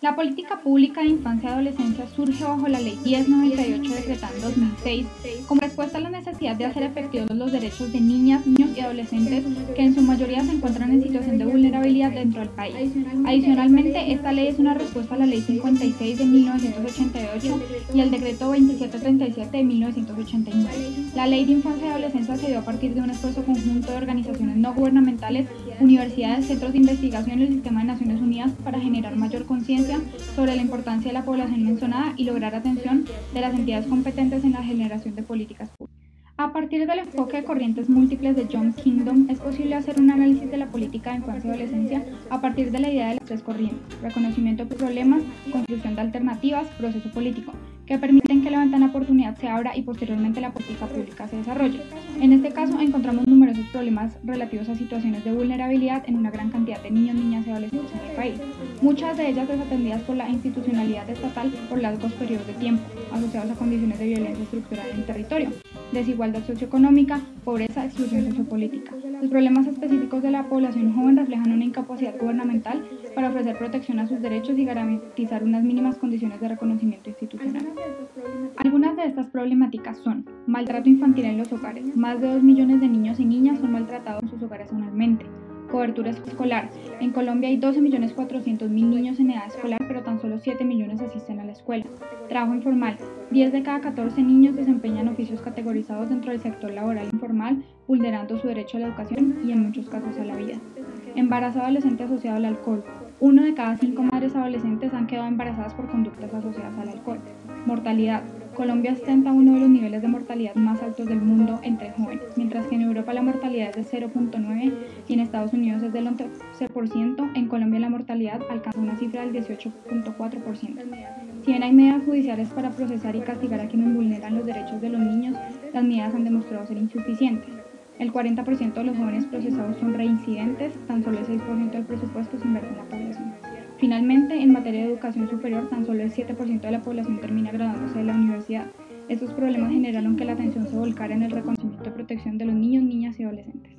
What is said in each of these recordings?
La política pública de infancia y adolescencia surge bajo la Ley 1098 decretada en 2006 como respuesta a la necesidad de hacer efectivos los derechos de niñas, niños y adolescentes que en su mayoría se encuentran en situación de vulnerabilidad dentro del país. Adicionalmente, esta ley es una respuesta a la Ley 56 de 1988 y el Decreto 2737 de 1989. La Ley de Infancia y Adolescencia se dio a partir de un esfuerzo conjunto de organizaciones no gubernamentales, universidades, centros de investigación y el Sistema de Naciones Unidas para generar mayor conciencia sobre la importancia de la población mencionada y lograr atención de las entidades competentes en la generación de políticas públicas. A partir del enfoque de corrientes múltiples de John Kingdom, es posible hacer un análisis de la política de infancia y adolescencia a partir de la idea de las tres corrientes: reconocimiento de problemas, construcción de alternativas, proceso político, que permiten que la ventana de oportunidad se abra y posteriormente la política pública se desarrolle. En este caso, encontramos numerosos problemas relativos a situaciones de vulnerabilidad en una gran cantidad de niños, niñas y adolescentes en el país, muchas de ellas desatendidas por la institucionalidad estatal por largos periodos de tiempo, asociados a condiciones de violencia estructural en el territorio, desigualdad socioeconómica, pobreza, exclusión sociopolítica. Los problemas específicos de la población joven reflejan una incapacidad gubernamental para ofrecer protección a sus derechos y garantizar unas mínimas condiciones de reconocimiento institucional. Algunas de estas problemáticas son: maltrato infantil en los hogares. Más de 2 millones de niños y niñas son maltratados en sus hogares anualmente. Cobertura escolar. En Colombia hay 12.400.000 niños en edad escolar, pero tan solo 7 millones asisten a la escuela. Trabajo informal. 10 de cada 14 niños desempeñan oficios categorizados dentro del sector laboral informal, vulnerando su derecho a la educación y en muchos casos a la vida. Embarazo adolescente asociado al alcohol. 1 de cada 5 madres adolescentes han quedado embarazadas por conductas asociadas al alcohol. Mortalidad. Colombia ostenta uno de los niveles de mortalidad más altos del mundo entre jóvenes, mientras que en Europa la mortalidad es de 0.9 y en Estados Unidos es del 11%, en Colombia la mortalidad alcanza una cifra del 18.4%. Si bien hay medidas judiciales para procesar y castigar a quienes vulneran los derechos de los niños, las medidas han demostrado ser insuficientes. El 40% de los jóvenes procesados son reincidentes, tan solo el 6% del presupuesto se invierte en la población. Finalmente, en materia de educación superior, tan solo el 7% de la población termina graduándose de la universidad. Estos problemas generaron que la atención se volcara en el reconocimiento y protección de los niños, niñas y adolescentes.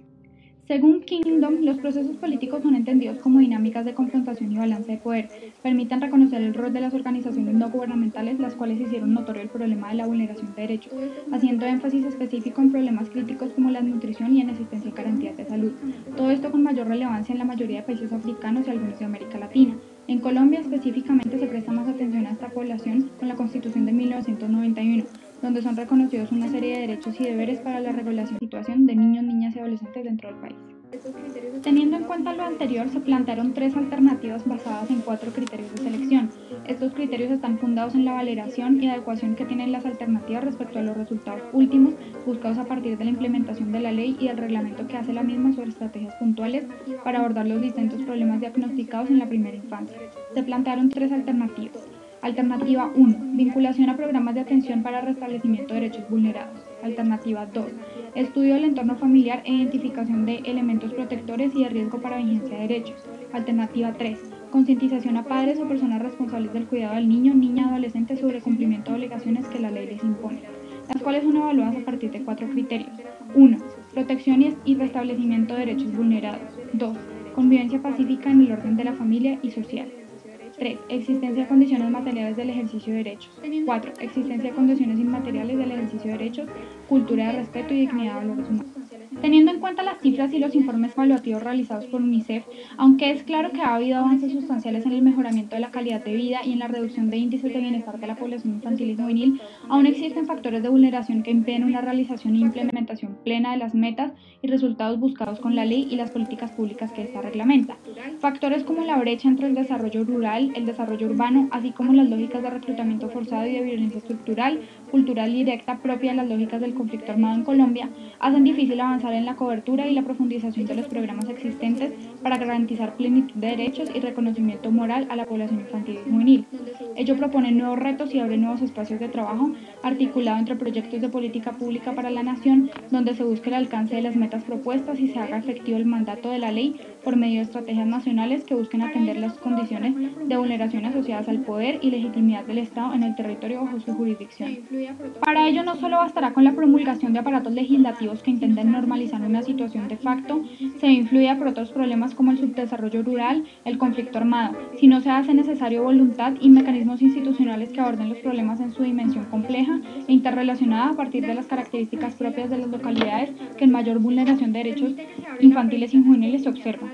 Según Kingdom, los procesos políticos son entendidos como dinámicas de confrontación y balance de poder. Permiten reconocer el rol de las organizaciones no gubernamentales, las cuales hicieron notorio el problema de la vulneración de derechos, haciendo énfasis específico en problemas críticos como la desnutrición y en existencia de garantías de salud. Todo esto con mayor relevancia en la mayoría de países africanos y algunos de América Latina. En Colombia específicamente se presta más atención a esta población con la Constitución de 1991, donde son reconocidos una serie de derechos y deberes para la regulación y situación de niños, niñas y adolescentes dentro del país. Teniendo en cuenta lo anterior, se plantearon 3 alternativas basadas en 4 criterios de selección. Estos criterios están fundados en la valoración y adecuación que tienen las alternativas respecto a los resultados últimos buscados a partir de la implementación de la ley y del reglamento que hace la misma sobre estrategias puntuales para abordar los distintos problemas diagnosticados en la primera infancia. Se plantearon 3 alternativas. Alternativa 1. Vinculación a programas de atención para restablecimiento de derechos vulnerados. Alternativa 2. Estudio del entorno familiar e identificación de elementos protectores y de riesgo para vigencia de derechos. Alternativa 3. Concientización a padres o personas responsables del cuidado del niño, niña o adolescente sobre cumplimiento de obligaciones que la ley les impone, las cuales son evaluadas a partir de 4 criterios. 1. Protección y restablecimiento de derechos vulnerados. 2. Convivencia pacífica en el orden de la familia y social. 3. Existencia de condiciones materiales del ejercicio de derechos. 4. Existencia de condiciones inmateriales del ejercicio de derechos, cultura de respeto y dignidad de valores humanos. Teniendo en cuenta las cifras y los informes evaluativos realizados por UNICEF, aunque es claro que ha habido avances sustanciales en el mejoramiento de la calidad de vida y en la reducción de índices de bienestar de la población infantil y juvenil, aún existen factores de vulneración que impiden una realización e implementación plena de las metas y resultados buscados con la ley y las políticas públicas que esta reglamenta. Factores como la brecha entre el desarrollo rural, el desarrollo urbano, así como las lógicas de reclutamiento forzado y de violencia estructural, cultural y directa propia de las lógicas del conflicto armado en Colombia, hacen difícil avanzar en la cobertura y la profundización de los programas existentes para garantizar plenitud de derechos y reconocimiento moral a la población infantil y juvenil. Ello propone nuevos retos y abre nuevos espacios de trabajo articulado entre proyectos de política pública para la nación, donde se busque el alcance de las metas propuestas y se haga efectivo el mandato de la ley por medio de estrategias nacionales que busquen atender las condiciones de vulneración asociadas al poder y legitimidad del Estado en el territorio bajo su jurisdicción. Para ello no solo bastará con la promulgación de aparatos legislativos que intenten normalizar una situación de facto, se ve influida por otros problemas como el subdesarrollo rural, el conflicto armado, si no se hace necesario voluntad y mecanismos institucionales que aborden los problemas en su dimensión compleja e interrelacionada a partir de las características propias de las localidades que en mayor vulneración de derechos infantiles y juveniles se observan.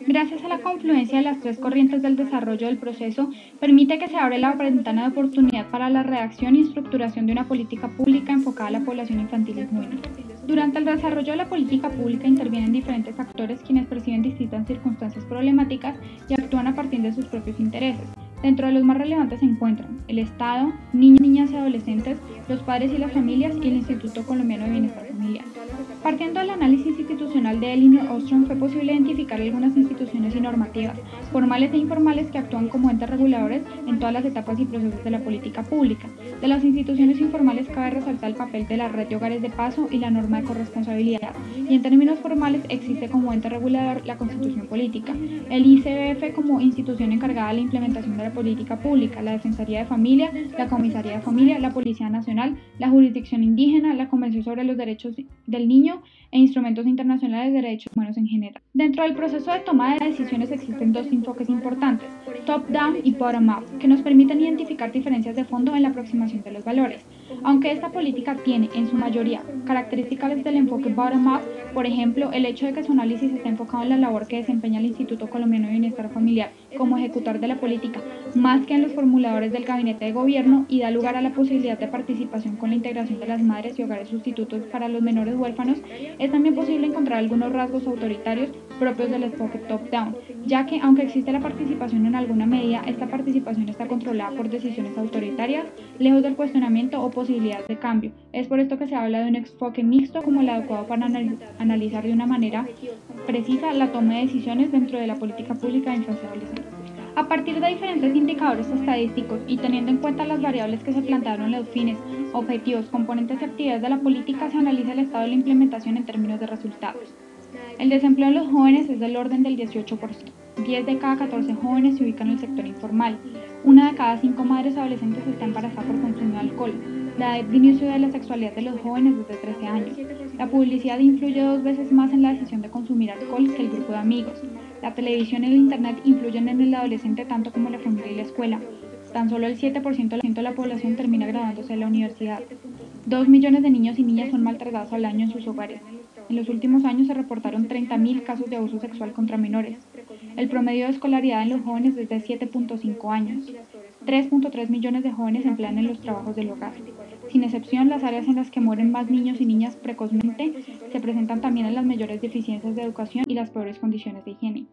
Gracias a la confluencia de las tres corrientes del desarrollo del proceso, permite que se abra la ventana de oportunidad para la redacción y estructuración de una política pública enfocada a la población infantil y juvenil. Durante el desarrollo de la política pública intervienen diferentes actores quienes perciben distintas circunstancias problemáticas y actúan a partir de sus propios intereses. Dentro de los más relevantes se encuentran el Estado, niñas y adolescentes, los padres y las familias y el Instituto Colombiano de Bienestar Familiar. Partiendo del análisis institucional de Elinor Ostrom, fue posible identificar algunas instituciones y normativas, formales e informales, que actúan como entes reguladores en todas las etapas y procesos de la política pública. De las instituciones informales cabe resaltar el papel de la Red de Hogares de Paso y la norma de corresponsabilidad, y en términos formales existe como ente regulador la Constitución Política, el ICBF como institución encargada de la implementación de la política pública, la Defensoría de Familia, la Comisaría de Familia, la Policía Nacional, la Jurisdicción Indígena, la Convención sobre los Derechos del Niño e instrumentos internacionales de derechos humanos en general. Dentro del proceso de toma de decisiones existen dos enfoques importantes, top-down y bottom-up, que nos permiten identificar diferencias de fondo en la aproximación de los valores. Aunque esta política tiene, en su mayoría, características del enfoque bottom-up, por ejemplo, el hecho de que su análisis esté enfocado en la labor que desempeña el Instituto Colombiano de Bienestar Familiar como ejecutor de la política, más que en los formuladores del gabinete de gobierno, y da lugar a la posibilidad de participación con la integración de las madres y hogares sustitutos para los menores huérfanos, es también posible encontrar algunos rasgos autoritarios propios del enfoque top-down, ya que, aunque existe la participación en alguna medida, esta participación está controlada por decisiones autoritarias, lejos del cuestionamiento o posibilidad de cambio. Es por esto que se habla de un enfoque mixto como el adecuado para analizar de una manera precisa la toma de decisiones dentro de la política pública de infancia y adolescencia. A partir de diferentes indicadores estadísticos y teniendo en cuenta las variables que se plantearon en los fines, objetivos, componentes y actividades de la política, se analiza el estado de la implementación en términos de resultados. El desempleo en los jóvenes es del orden del 18%. 10 de cada 14 jóvenes se ubican en el sector informal. 1 de cada 5 madres adolescentes está embarazada por consumo de alcohol. La edad de inicio de la sexualidad de los jóvenes es de 13 años. La publicidad influye 2 veces más en la decisión de consumir alcohol que el grupo de amigos. La televisión y el internet influyen en el adolescente tanto como la familia y la escuela. Tan solo el 7% de la población termina graduándose en la universidad. 2 millones de niños y niñas son maltratados al año en sus hogares. En los últimos años se reportaron 30.000 casos de abuso sexual contra menores. El promedio de escolaridad en los jóvenes es de 7.5 años. 3.3 millones de jóvenes se emplean en los trabajos del hogar. Sin excepción, las áreas en las que mueren más niños y niñas precozmente se presentan también en las mayores deficiencias de educación y las peores condiciones de higiene.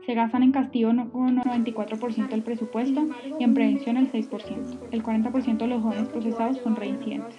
Se gastan en castigo con 94% del presupuesto y en prevención el 6%. El 40% de los jóvenes procesados son reincidentes.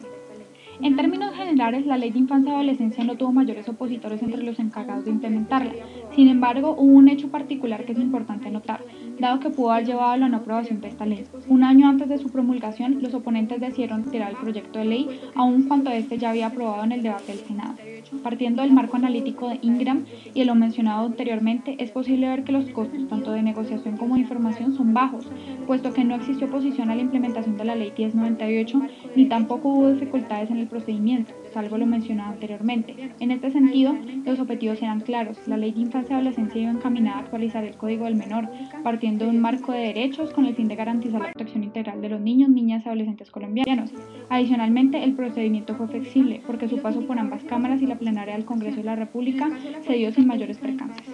En términos generales, la Ley de Infancia y Adolescencia no tuvo mayores opositores entre los encargados de implementarla. Sin embargo, hubo un hecho particular que es importante notar, dado que pudo haber llevado a la no aprobación de esta ley. Un año antes de su promulgación, los oponentes decidieron retirar el proyecto de ley, aun cuando este ya había aprobado en el debate del Senado. Partiendo del marco analítico de Ingram y de lo mencionado anteriormente, es posible ver que los costos tanto de negociación como de información son bajos, puesto que no existió oposición a la implementación de la Ley 1098, ni tampoco hubo dificultades en el procedimiento, salvo lo mencionado anteriormente. En este sentido, los objetivos eran claros. La Ley de Infancia y Adolescencia iba encaminada a actualizar el Código del Menor, partiendo de un marco de derechos con el fin de garantizar la protección integral de los niños, niñas y adolescentes colombianos. Adicionalmente, el procedimiento fue flexible, porque su paso por ambas cámaras y la plenaria del Congreso de la República se dio sin mayores percances.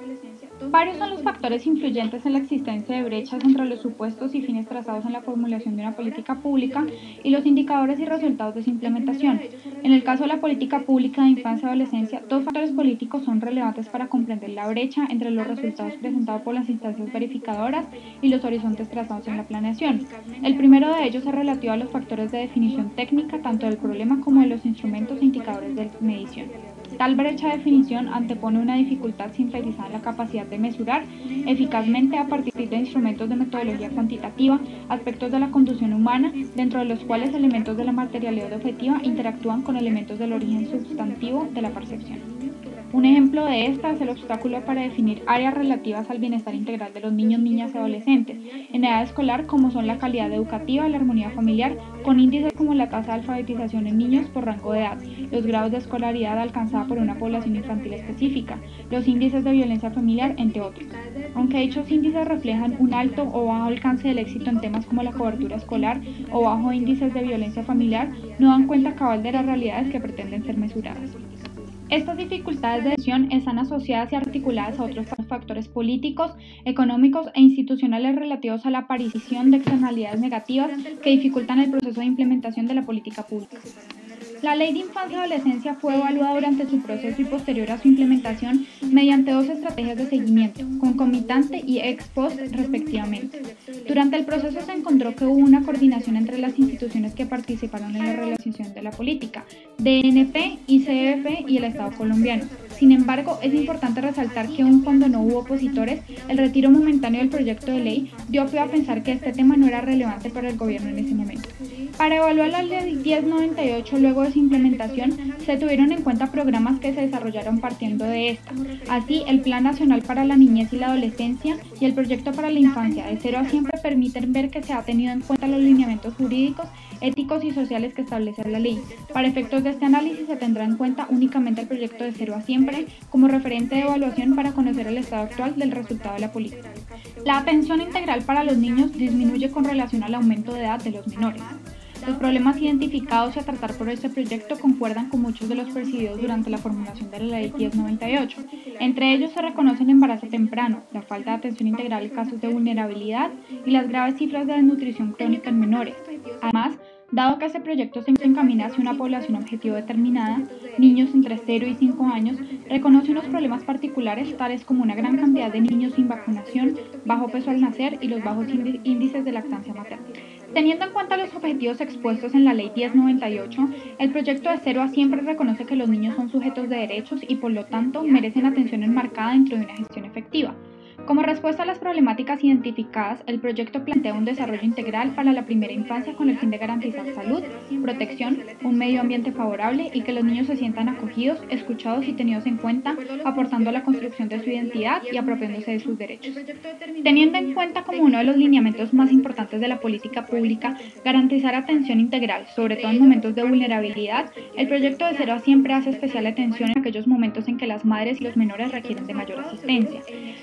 Varios son los factores influyentes en la existencia de brechas entre los supuestos y fines trazados en la formulación de una política pública y los indicadores y resultados de su implementación. En el caso de la política pública de infancia y adolescencia, 2 factores políticos son relevantes para comprender la brecha entre los resultados presentados por las instancias verificadoras y los horizontes trazados en la planeación. El primero de ellos es relativo a los factores de definición técnica tanto del problema como de los instrumentos e indicadores de medición. Tal brecha de definición antepone una dificultad sintetizada en la capacidad de mesurar eficazmente a partir de instrumentos de metodología cuantitativa aspectos de la conducción humana, dentro de los cuales elementos de la materialidad objetiva interactúan con elementos del origen sustantivo de la percepción. Un ejemplo de esta es el obstáculo para definir áreas relativas al bienestar integral de los niños, niñas y adolescentes en edad escolar, como son la calidad educativa, la armonía familiar, con índices como la tasa de alfabetización en niños por rango de edad, los grados de escolaridad alcanzada por una población infantil específica, los índices de violencia familiar, entre otros. Aunque dichos índices reflejan un alto o bajo alcance del éxito en temas como la cobertura escolar o bajo índices de violencia familiar, no dan cuenta cabal de las realidades que pretenden ser mesuradas. Estas dificultades de decisión están asociadas y articuladas a otros factores políticos, económicos e institucionales relativos a la aparición de externalidades negativas que dificultan el proceso de implementación de la política pública. La Ley de Infancia y Adolescencia fue evaluada durante su proceso y posterior a su implementación mediante dos estrategias de seguimiento, concomitante y ex post respectivamente. Durante el proceso se encontró que hubo una coordinación entre las instituciones que participaron en la realización de la política, DNP, ICF y el Estado colombiano. Sin embargo, es importante resaltar que aun cuando no hubo opositores, el retiro momentáneo del proyecto de ley dio pie a pensar que este tema no era relevante para el gobierno en ese momento. Para evaluar la Ley 1098 luego de su implementación, se tuvieron en cuenta programas que se desarrollaron partiendo de esta. Así, el Plan Nacional para la Niñez y la Adolescencia y el Proyecto para la Infancia de 0 a Siempre permiten ver que se ha tenido en cuenta los lineamientos jurídicos, éticos y sociales que establece la ley. Para efectos de este análisis se tendrá en cuenta únicamente el proyecto de 0 a Siempre como referente de evaluación para conocer el estado actual del resultado de la política. La atención integral para los niños disminuye con relación al aumento de edad de los menores. Los problemas identificados y a tratar por este proyecto concuerdan con muchos de los percibidos durante la formulación de la Ley 1098. Entre ellos se reconocen el embarazo temprano, la falta de atención integral en casos de vulnerabilidad y las graves cifras de desnutrición crónica en menores. Además, dado que este proyecto se encamina hacia una población objetivo determinada, niños entre 0 y 5 años, reconoce unos problemas particulares tales como una gran cantidad de niños sin vacunación, bajo peso al nacer y los bajos índices de lactancia materna. Teniendo en cuenta los objetivos expuestos en la Ley 1098, el proyecto de 0 a Siempre reconoce que los niños son sujetos de derechos y por lo tanto merecen atención enmarcada dentro de una gestión efectiva. Como respuesta a las problemáticas identificadas, el proyecto plantea un desarrollo integral para la primera infancia con el fin de garantizar salud, protección, un medio ambiente favorable y que los niños se sientan acogidos, escuchados y tenidos en cuenta, aportando a la construcción de su identidad y apropiándose de sus derechos. Teniendo en cuenta como uno de los lineamientos más importantes de la política pública garantizar atención integral, sobre todo en momentos de vulnerabilidad, el proyecto de 0 a Siempre hace especial atención en aquellos momentos en que las madres y los menores requieren de mayor asistencia.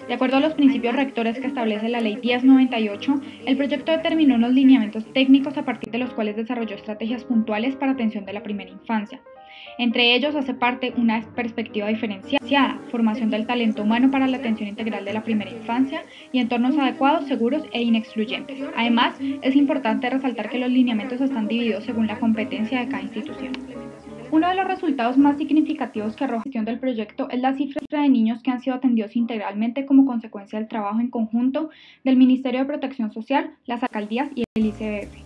De acuerdo a los principios rectores que establece la Ley 1098, el proyecto determinó unos lineamientos técnicos a partir de los cuales desarrolló estrategias puntuales para atención de la primera infancia. Entre ellos hace parte una perspectiva diferenciada, formación del talento humano para la atención integral de la primera infancia y entornos adecuados, seguros e inexcluyentes. Además, es importante resaltar que los lineamientos están divididos según la competencia de cada institución. Uno de los resultados más significativos que arroja la gestión del proyecto es la cifra de niños que han sido atendidos integralmente como consecuencia del trabajo en conjunto del Ministerio de Protección Social, las alcaldías y el ICBF.